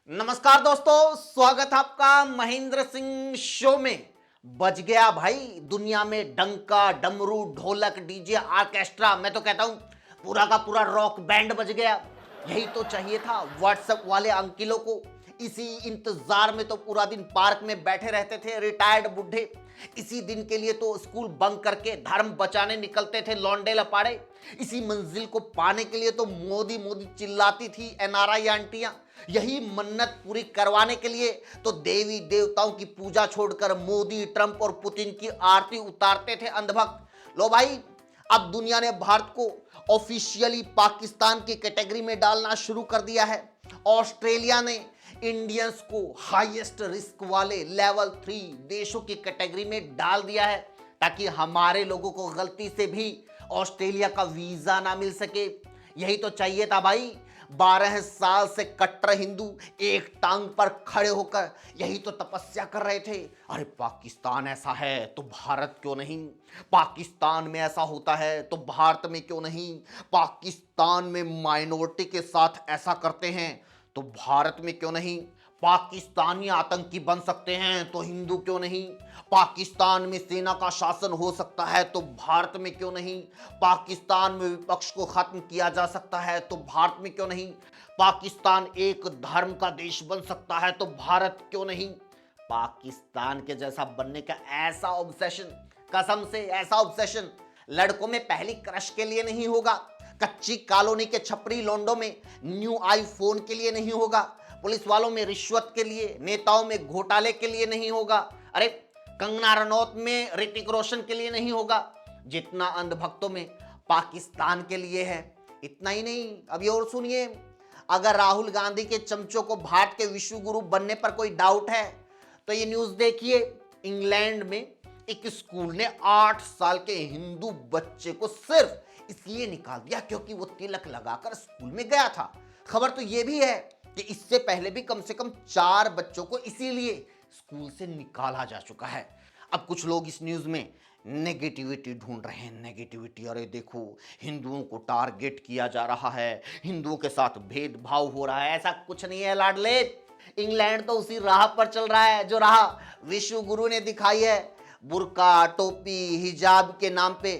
नमस्कार दोस्तों, स्वागत है आपका महेंद्र सिंह शो में। बज गया भाई दुनिया में डंका डमरू ढोलक डीजे ऑर्केस्ट्रा। मैं तो कहता हूं पूरा का पूरा रॉक बैंड बज गया। यही तो चाहिए था व्हाट्सएप वाले अंकिलों को। इसी इंतजार में तो पूरा दिन पार्क में बैठे रहते थे रिटायर्ड बुढ़े। इसी दिन के लिए तो स्कूल बंक करके धर्म बचाने निकलते थे लौंडे लपाड़े। इसी मंजिल को पाने के लिए तो मोदी मोदी चिल्लाती थी एनआरआई आंटियां। यही मन्नत पूरी करवाने के लिए तो देवी देवताओं की पूजा छोड़कर मोदी ट्रंप और पुतिन की आरती उतारते थे अंधभक्त। लो भाई, अब दुनिया ने भारत को ऑफिशियली पाकिस्तान की कैटेगरी में डालना शुरू कर दिया है। ऑस्ट्रेलिया ने इंडियंस को हाईएस्ट रिस्क वाले लेवल 3 देशों की कैटेगरी में डाल दिया है, ताकि हमारे लोगों को गलती से भी ऑस्ट्रेलिया का वीजा ना मिल सके। यही तो चाहिए था भाई। 12 साल से कट्टर हिंदू एक टांग पर खड़े होकर यही तो तपस्या कर रहे थे। अरे पाकिस्तान ऐसा है तो भारत क्यों नहीं, पाकिस्तान में ऐसा होता है तो भारत में क्यों नहीं, पाकिस्तान में माइनॉरिटी के साथ ऐसा करते हैं तो भारत में क्यों नहीं, पाकिस्तानी आतंकी बन सकते हैं तो हिंदू क्यों नहीं, पाकिस्तान में सेना का शासन हो सकता है तो भारत में क्यों नहीं, पाकिस्तान में विपक्ष को खत्म किया जा सकता है तो भारत में क्यों नहीं, पाकिस्तान एक धर्म का देश बन सकता है तो भारत क्यों नहीं। पाकिस्तान के जैसा बनने का ऐसा ऑब्सेशन, कसम से ऐसा ऑब्सेशन लड़कों में पहली क्रश के लिए नहीं होगा, कच्ची कॉलोनी के छपरी लोंडों में न्यू आईफोन के लिए नहीं होगा, पुलिस वालों में रिश्वत के लिए, नेताओं में घोटाले के लिए नहीं होगा, अरे कंगना रनौत में ऋतिक रोशन के लिए नहीं होगा, जितना अंधभक्तों में पाकिस्तान के लिए है। इतना ही नहीं, अभी और सुनिए। अगर राहुल गांधी के चमचों को भारत के विश्व गुरु बनने पर कोई डाउट है तो ये न्यूज देखिए। इंग्लैंड में एक स्कूल ने 8 साल के हिंदू बच्चे को सिर्फ इसलिए निकाल दिया क्योंकि वो तिलक लगाकर स्कूल में गया था। खबर तो ये भी है कि इससे पहले भी कम से कम 4 बच्चों को इसीलिए स्कूल से निकाला जा चुका है। अब कुछ लोग इस न्यूज में नेगेटिविटी ढूंढ रहे हैं। नेगेटिविटी, अरे देखो हिंदुओं को टारगेट किया जा रहा है, हिंदुओं के साथ भेदभाव हो रहा है। ऐसा कुछ नहीं है लाडले। इंग्लैंड तो उसी राह पर चल रहा है जो राह विश्व गुरु ने दिखाई है। बुर्का टोपी हिजाब के नाम पे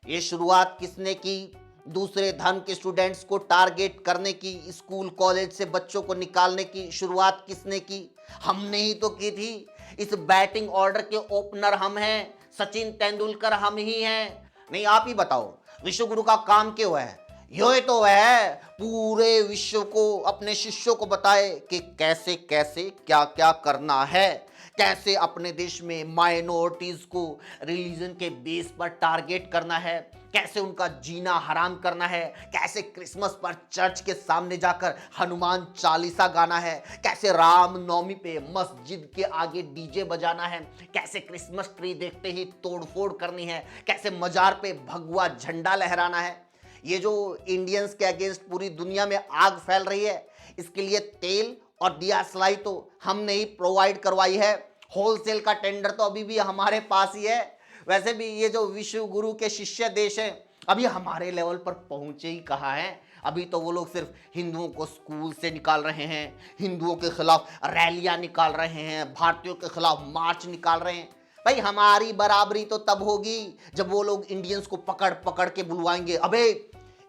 ये शुरुआत किसने की? दूसरे धर्म के स्टूडेंट्स को टारगेट करने की, स्कूल कॉलेज से बच्चों को निकालने की शुरुआत किसने की? हमने ही तो की थी। इस बैटिंग ऑर्डर के ओपनर हम हैं, सचिन तेंदुलकर हम ही हैं। नहीं, आप ही बताओ विश्व गुरु का काम क्यों है? ये तो है पूरे विश्व को, अपने शिष्यों को बताए कि कैसे कैसे क्या क्या करना है, कैसे अपने देश में माइनॉरिटीज को रिलीजन के बेस पर टारगेट करना है, कैसे उनका जीना हराम करना है, कैसे क्रिसमस पर चर्च के सामने जाकर हनुमान चालीसा गाना है, कैसे राम नवमी पे मस्जिद के आगे डीजे बजाना है, कैसे क्रिसमस ट्री देखते ही तोड़फोड़ करनी है, कैसे मजार पे भगवा झंडा लहराना है। ये जो इंडियंस के अगेंस्ट पूरी दुनिया में आग फैल रही है, इसके लिए तेल और दिया सलाई तो हमने ही प्रोवाइड करवाई है। होलसेल का टेंडर तो अभी भी हमारे पास ही है। वैसे भी ये जो विश्व गुरु के शिष्य देश हैं अभी हमारे लेवल पर पहुंचे ही कहाँ हैं। अभी तो वो लोग सिर्फ हिंदुओं को स्कूल से निकाल रहे हैं, हिंदुओं के खिलाफ रैलियां निकाल रहे हैं, भारतीयों के खिलाफ मार्च निकाल रहे हैं। भाई हमारी बराबरी तो तब होगी जब वो लोग इंडियंस को पकड़ पकड़ के बुलवाएंगे। अबे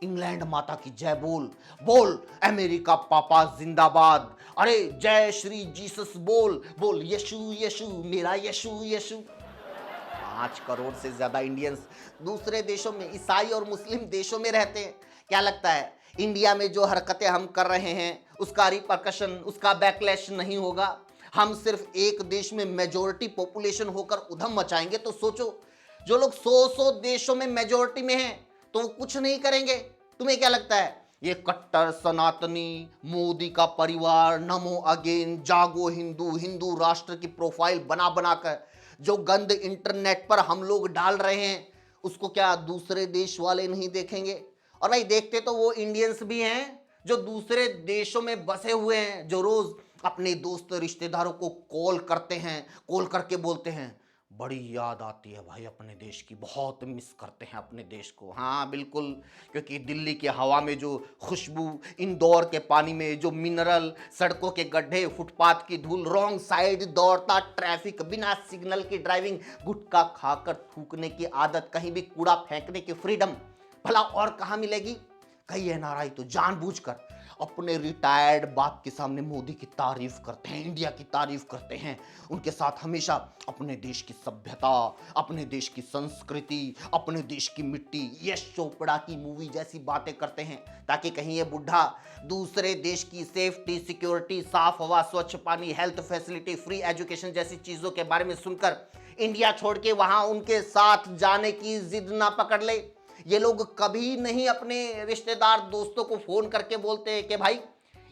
इंग्लैंड माता की जय बोल, बोल अमेरिका पापा जिंदाबाद, अरे जय श्री जीसस बोल, बोल यीशु यीशु मेरा यीशु यीशु। 5 करोड़ से ज्यादा इंडियंस दूसरे देशों में, ईसाई और मुस्लिम देशों में रहते हैं। क्या लगता है इंडिया में जो हरकतें हम कर रहे हैं उसका रिपरकशन, उसका बैकलैश नहीं होगा? हम सिर्फ एक देश में मेजोरिटी पॉपुलेशन होकर उधम मचाएंगे तो सोचो जो लोग 100 देशों में मेजोरिटी में हैं तो वो कुछ नहीं करेंगे। तुम्हें क्या लगता है ये कट्टर सनातनी मोदी का परिवार, नमो अगेन, जागो हिंदू, हिंदू राष्ट्र की प्रोफाइल बना बनाकर जो गंद इंटरनेट पर हम लोग डाल रहे हैं उसको क्या दूसरे देश वाले नहीं देखेंगे? और भाई देखते तो वो इंडियंस भी हैं जो दूसरे देशों में बसे हुए हैं, जो रोज अपने दोस्त रिश्तेदारों को कॉल करते हैं, कॉल करके बोलते हैं बड़ी याद आती है भाई अपने देश की, बहुत मिस करते हैं अपने देश को। हाँ बिल्कुल, क्योंकि दिल्ली की हवा में जो खुशबू, इंदौर के पानी में जो मिनरल, सड़कों के गड्ढे, फुटपाथ की धूल, रॉन्ग साइड दौड़ता ट्रैफिक, बिना सिग्नल की ड्राइविंग, गुटखा खाकर थूकने की आदत, कहीं भी कूड़ा फेंकने की फ्रीडम, भला और कहाँ मिलेगी? कई एनआरआई तो जानबूझकर अपने रिटायर्ड बाप के सामने मोदी की तारीफ करते हैं, इंडिया की तारीफ करते हैं। उनके साथ हमेशा अपने देश की सभ्यता, अपने देश की संस्कृति, अपने देश की मिट्टी, यश चोपड़ा की मूवी जैसी बातें करते हैं, ताकि कहीं ये बुढ़ा दूसरे देश की सेफ्टी, सिक्योरिटी, साफ हवा, स्वच्छ पानी, हेल्थ फैसिलिटी, फ्री एजुकेशन जैसी चीजों के बारे में सुनकर इंडिया छोड़ के वहां उनके साथ जाने की जिद ना पकड़ ले। ये लोग कभी नहीं अपने रिश्तेदार दोस्तों को फोन करके बोलते कि भाई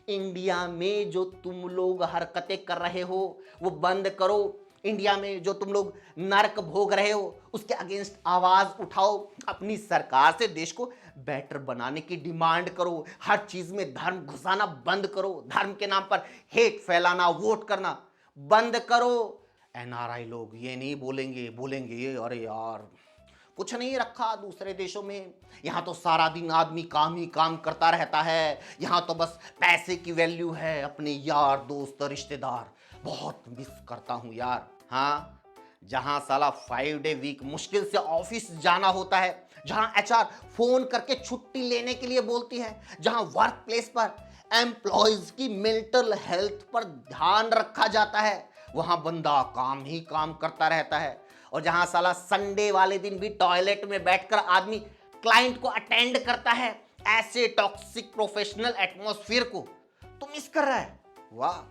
इंडिया में जो तुम लोग हरकतें कर रहे हो वो बंद करो, इंडिया में जो तुम लोग नरक भोग रहे हो उसके अगेंस्ट आवाज उठाओ, अपनी सरकार से देश को बेटर बनाने की डिमांड करो, हर चीज में धर्म घुसाना बंद करो, धर्म के नाम पर हेट फैलाना, वोट करना बंद करो। एनआरआई लोग ये नहीं बोलेंगे ये अरे यार कुछ नहीं रखा दूसरे देशों में, यहाँ तो सारा दिन आदमी काम ही काम करता रहता है, यहाँ तो बस पैसे की वैल्यू है, अपने यार दोस्त रिश्तेदार बहुत मिस करता हूँ यार। हाँ, जहाँ साला 5 डे वीक मुश्किल से ऑफिस जाना होता है, जहाँ एचआर फोन करके छुट्टी लेने के लिए बोलती है, जहाँ वर्क प्लेस पर एम्प्लॉयज की मेंटल हेल्थ पर ध्यान रखा जाता है, वहाँ बंदा काम ही काम करता रहता है। और जहां साला संडे वाले दिन भी टॉयलेट में बैठकर आदमी क्लाइंट को अटेंड करता है, ऐसे टॉक्सिक प्रोफेशनल एटमॉस्फेयर को तो मिस कर रहा है। वाह,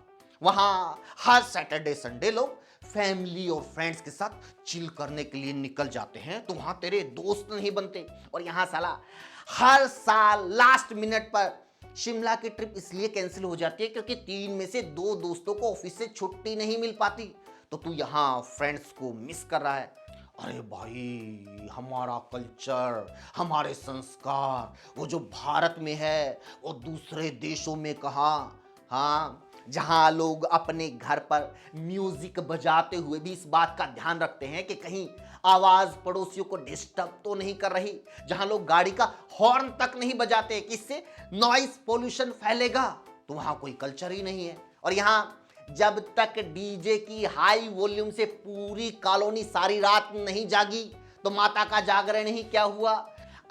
वहां हर सैटरडे संडे लोग फैमिली और फ्रेंड्स के साथ चिल करने के लिए निकल जाते हैं, तो वहां तेरे दोस्त नहीं बनते। और यहाँ साला हर साल लास्ट मिनट पर शिमला की ट्रिप इसलिए कैंसिल हो जाती है क्योंकि 3 में से 2 दोस्तों को ऑफिस से छुट्टी नहीं मिल पाती, तो तू यहाँ फ्रेंड्स को मिस कर रहा है। अरे भाई, हमारा कल्चर, हमारे संस्कार वो जो भारत में है वो दूसरे देशों में कहाँ? हाँ, जहाँ लोग अपने घर पर म्यूजिक बजाते हुए भी इस बात का ध्यान रखते हैं कि कहीं आवाज पड़ोसियों को डिस्टर्ब तो नहीं कर रही, जहाँ लोग गाड़ी का हॉर्न तक नहीं बजाते कि इससे नॉइस पोल्यूशन फैलेगा, तो वहाँ कोई कल्चर ही नहीं है। और यहाँ जब तक डीजे की हाई वॉल्यूम से पूरी कॉलोनी सारी रात नहीं जागी तो माता का जागरण ही क्या हुआ?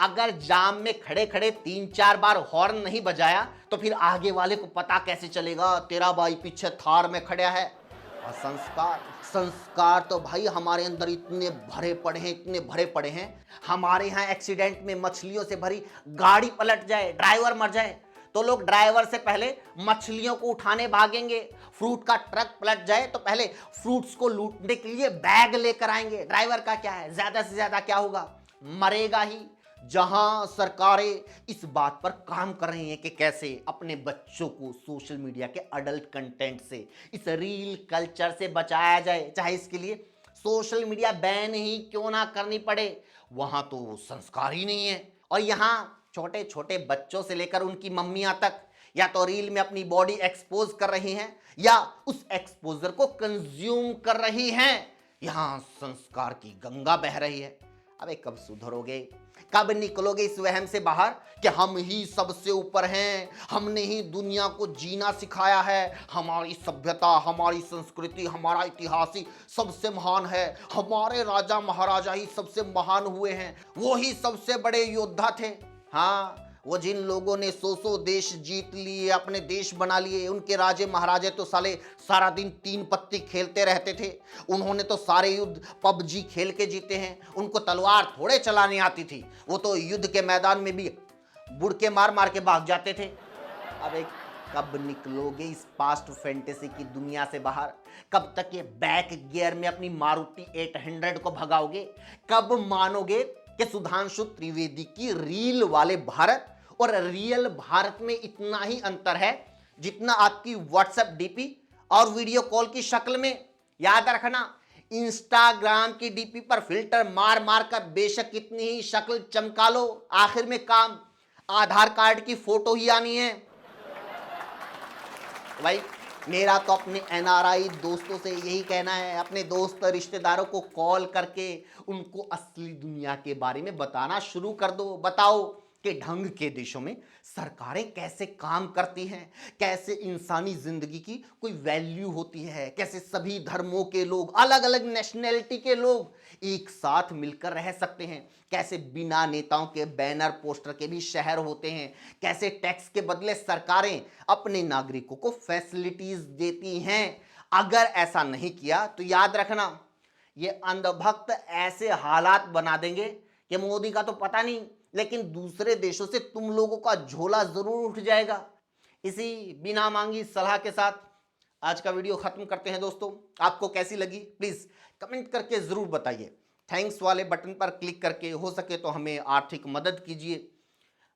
अगर जाम में खड़े खड़े 3-4 बार हॉर्न नहीं बजाया तो फिर आगे वाले को पता कैसे चलेगा तेरा भाई पीछे थार में खड़ा है? और संस्कार तो भाई हमारे अंदर इतने भरे पड़े हैं, हमारे यहाँ एक्सीडेंट में मछलियों से भरी गाड़ी पलट जाए, ड्राइवर मर जाए तो लोग ड्राइवर से पहले मछलियों को उठाने भागेंगे, फ्रूट का ट्रक पलट जाए तो पहले फ्रूट्स को लूटने के लिए बैग लेकर आएंगे। ड्राइवर का क्या है, ज्यादा से ज्यादा क्या होगा, मरेगा ही। जहां सरकारें इस बात पर काम कर रही हैं कि कैसे अपने बच्चों को सोशल मीडिया के अडल्ट कंटेंट से, इस रील कल्चर से बचाया जाए, चाहे इसके लिए सोशल मीडिया बैन ही क्यों ना करनी पड़े, वहां तो संस्कार ही नहीं है। और यहाँ छोटे छोटे बच्चों से लेकर उनकी मम्मियां तक या तो रील में अपनी बॉडी एक्सपोज कर रही हैं या उस एक्सपोजर को कंज्यूम कर रही हैं। यहां संस्कार की गंगा बह रही है। अबे कब सुधरोगे, कब निकलोगे इस वहम से बाहर कि हम ही सबसे ऊपर हैं, हमने ही दुनिया को जीना सिखाया है, हमारी सभ्यता, हमारी संस्कृति, हमारा इतिहास ही सबसे महान है, हमारे राजा महाराजा ही सबसे महान हुए हैं, वो ही सबसे बड़े योद्धा थे। हाँ, वो जिन लोगों ने 100 देश जीत लिए, अपने देश बना लिए, उनके राजे महाराजे तो साले सारा दिन 3 पत्ती खेलते रहते थे, उन्होंने तो सारे युद्ध पबजी खेल के जीते हैं, उनको तलवार थोड़े चलानी आती थी, वो तो युद्ध के मैदान में भी बुड़के मार मार के भाग जाते थे। अब एक कब निकलोगे इस पास्ट फैंटेसी की दुनिया से बाहर? कब तक ये बैक गियर में अपनी मारुति 800 को भगाओगे? कब मानोगे कि सुधांशु त्रिवेदी की रील वाले भारत और रियल भारत में इतना ही अंतर है जितना आपकी व्हाट्सएप डीपी और वीडियो कॉल की शक्ल में? याद रखना, इंस्टाग्राम की डीपी पर फिल्टर मार मार कर बेशक कितनी ही शक्ल चमका लो, आखिर में काम आधार कार्ड की फोटो ही आनी है। भाई मेरा तो अपने एनआरआई दोस्तों से यही कहना है, अपने दोस्त रिश्तेदारों को कॉल करके उनको असली दुनिया के बारे में बताना शुरू कर दो। बताओ कि ढंग के देशों में सरकारें कैसे काम करती हैं, कैसे इंसानी जिंदगी की कोई वैल्यू होती है, कैसे सभी धर्मों के लोग, अलग अलग नेशनैलिटी के लोग एक साथ मिलकर रह सकते हैं, कैसे बिना नेताओं के बैनर पोस्टर के भी शहर होते हैं, कैसे टैक्स के बदले सरकारें अपने नागरिकों को फैसिलिटीज देती हैं। अगर ऐसा नहीं किया तो याद रखना, ये अंधभक्त ऐसे हालात बना देंगे कि मोदी का तो पता नहीं, लेकिन दूसरे देशों से तुम लोगों का झोला जरूर उठ जाएगा। इसी बिना मांगी सलाह के साथ आज का वीडियो खत्म करते हैं दोस्तों। आपको कैसी लगी प्लीज कमेंट करके जरूर बताइए। थैंक्स वाले बटन पर क्लिक करके हो सके तो हमें आर्थिक मदद कीजिए।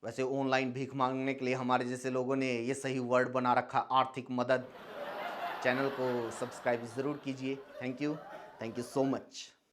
वैसे ऑनलाइन भीख मांगने के लिए हमारे जैसे लोगों ने ये सही वर्ड बना रखा, आर्थिक मदद। चैनल को सब्सक्राइब जरूर कीजिए। Thank you so much.